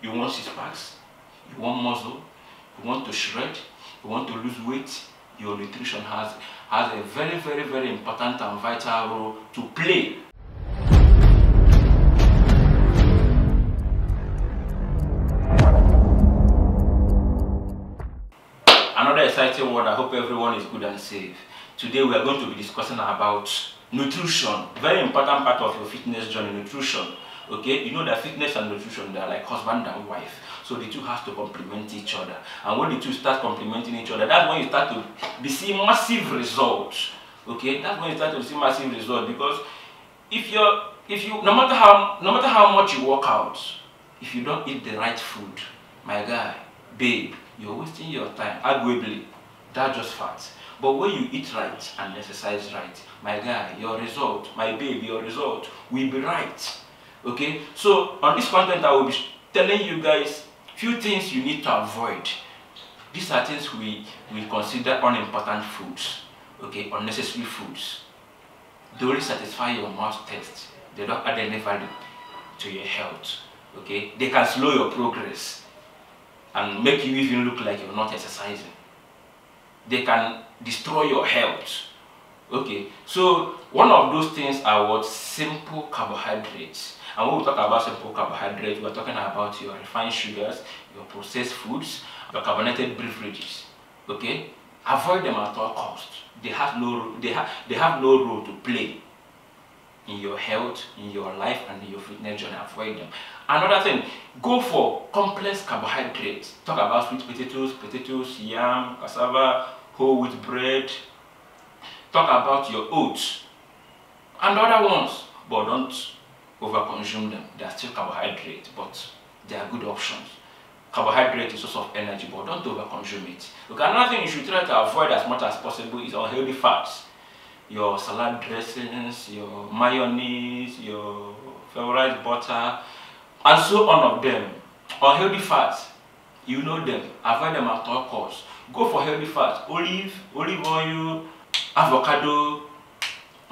You want six packs, you want muscle, you want to shred, you want to lose weight, your nutrition has a very important and vital role to play. Another exciting one. I hope everyone is good and safe. Today we are going to be discussing about nutrition. Very important part of your fitness journey, nutrition. Okay, you know that fitness and nutrition, they are like husband and wife. So the two have to complement each other. And when the two start complementing each other, that's when you start to be seeing massive results. Okay, that's when you start to see massive results. Because if you no matter how much you work out, if you don't eat the right food, my guy, babe, you're wasting your time. Arguably, that's just facts. But when you eat right and exercise right, my guy, your result, my babe, your result will be right. Okay, so on this content I will be telling you guys few things you need to avoid. These are things we consider unimportant foods. Okay, unnecessary foods. They only satisfy your mouth taste. They don't add any value to your health. Okay, they can slow your progress and make you even look like you're not exercising. They can destroy your health. Okay, so one of those things are what? Simple carbohydrates. And when we talk about simple carbohydrates, we're talking about your refined sugars, your processed foods, your carbonated beverages. Okay, avoid them at all costs. They have no role to play in your health, in your life, and in your fitness journey. Avoid them. Another thing, go for complex carbohydrates. Talk about sweet potatoes, yam, cassava, whole wheat bread. Talk about your oats and other ones, but don't overconsume them. They are still carbohydrates, but they are good options. Carbohydrate is a source of energy, but don't overconsume it. Okay, another thing you should try to avoid as much as possible is unhealthy fats. Your salad dressings, your mayonnaise, your favorite butter, and so on of them. Unhealthy fats, you know them, avoid them at all costs. Go for healthy fats, olive oil, avocado.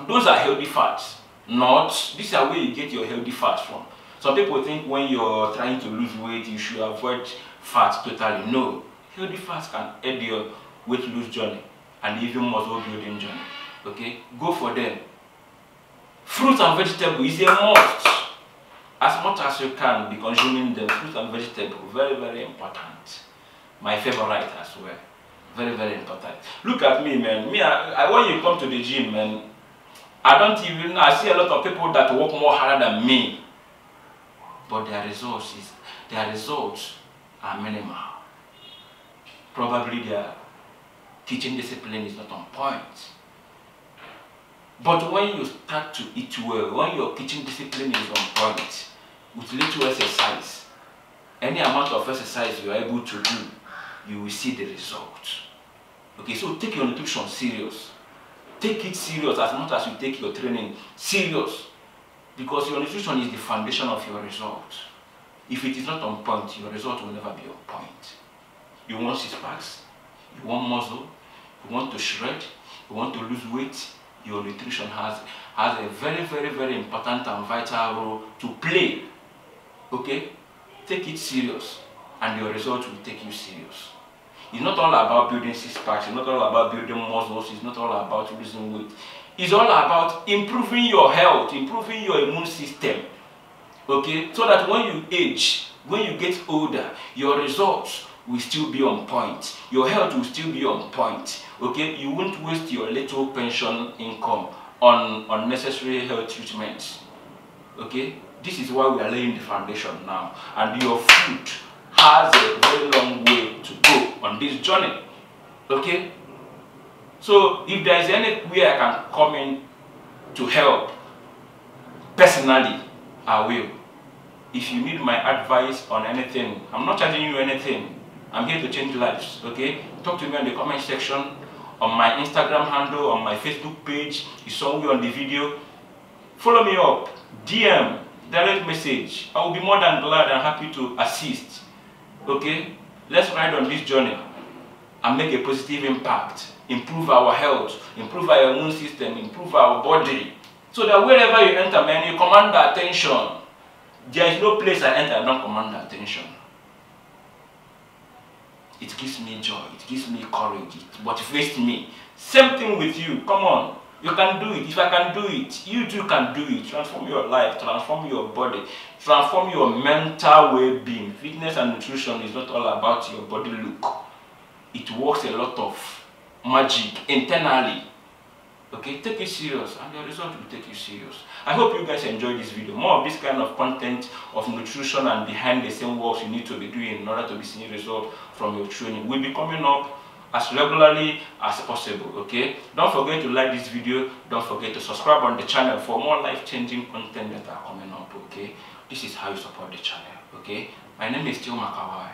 Those are healthy fats. These are where you get your healthy fats from. Some people think when you're trying to lose weight, you should avoid fats totally. No, healthy fats can aid your weight loss journey and even muscle building journey. Okay, go for them. Fruits and vegetables is a must. As much as you can be consuming them. Fruits and vegetables, very important. My favorite as well. Very important. Look at me, man. When you come to the gym, man, I see a lot of people that work more harder than me, but their results are minimal. Probably their teaching discipline is not on point. But when you start to eat well, when your teaching discipline is on point, with little exercise, any amount of exercise you are able to do, you will see the results. Okay, so take your nutrition serious. Take it serious as much as you take your training serious, because your nutrition is the foundation of your result. If it is not on point, your result will never be on point. You want six packs, you want muscle, you want to shred, you want to lose weight, your nutrition has a very important and vital role to play. Okay, take it serious and your result will take you serious. It's not all about building six packs, it's not all about building muscles, it's not all about losing weight. It's all about improving your health, improving your immune system. Okay, so that when you age, when you get older, your results will still be on point. Your health will still be on point. Okay, you won't waste your little pension income on unnecessary health treatments. Okay, this is why we are laying the foundation now, and your food has a very long way to go on this journey. Okay, so if there is any way I can come in to help personally, I will. If you need my advice on anything, I'm not charging you anything. I'm here to change lives. Okay, talk to me in the comment section, on my Instagram handle, on my Facebook page, is somewhere on the video. Follow me up, DM, direct message. I will be more than glad and happy to assist. Okay, let's ride on this journey and make a positive impact, improve our health, improve our immune system, improve our body, so that wherever you enter, man, you command the attention. There is no place I enter I don't command attention. It gives me joy, it gives me courage, it motivates me. Same thing with you. Come on, you can do it. If I can do it, you too can do it. Transform your life, transform your body, transform your mental well-being. Fitness and nutrition is not all about your body look. It works a lot of magic internally. Okay, take it serious and the result will take you serious. I hope you guys enjoyed this video. More of this kind of content of nutrition and behind the scene works you need to be doing in order to be seeing results from your training will be coming up as regularly as possible. Okay, don't forget to like this video, don't forget to subscribe on the channel for more life-changing content that are coming up. Okay, this is how you support the channel. Okay, my name is Tio Makawai.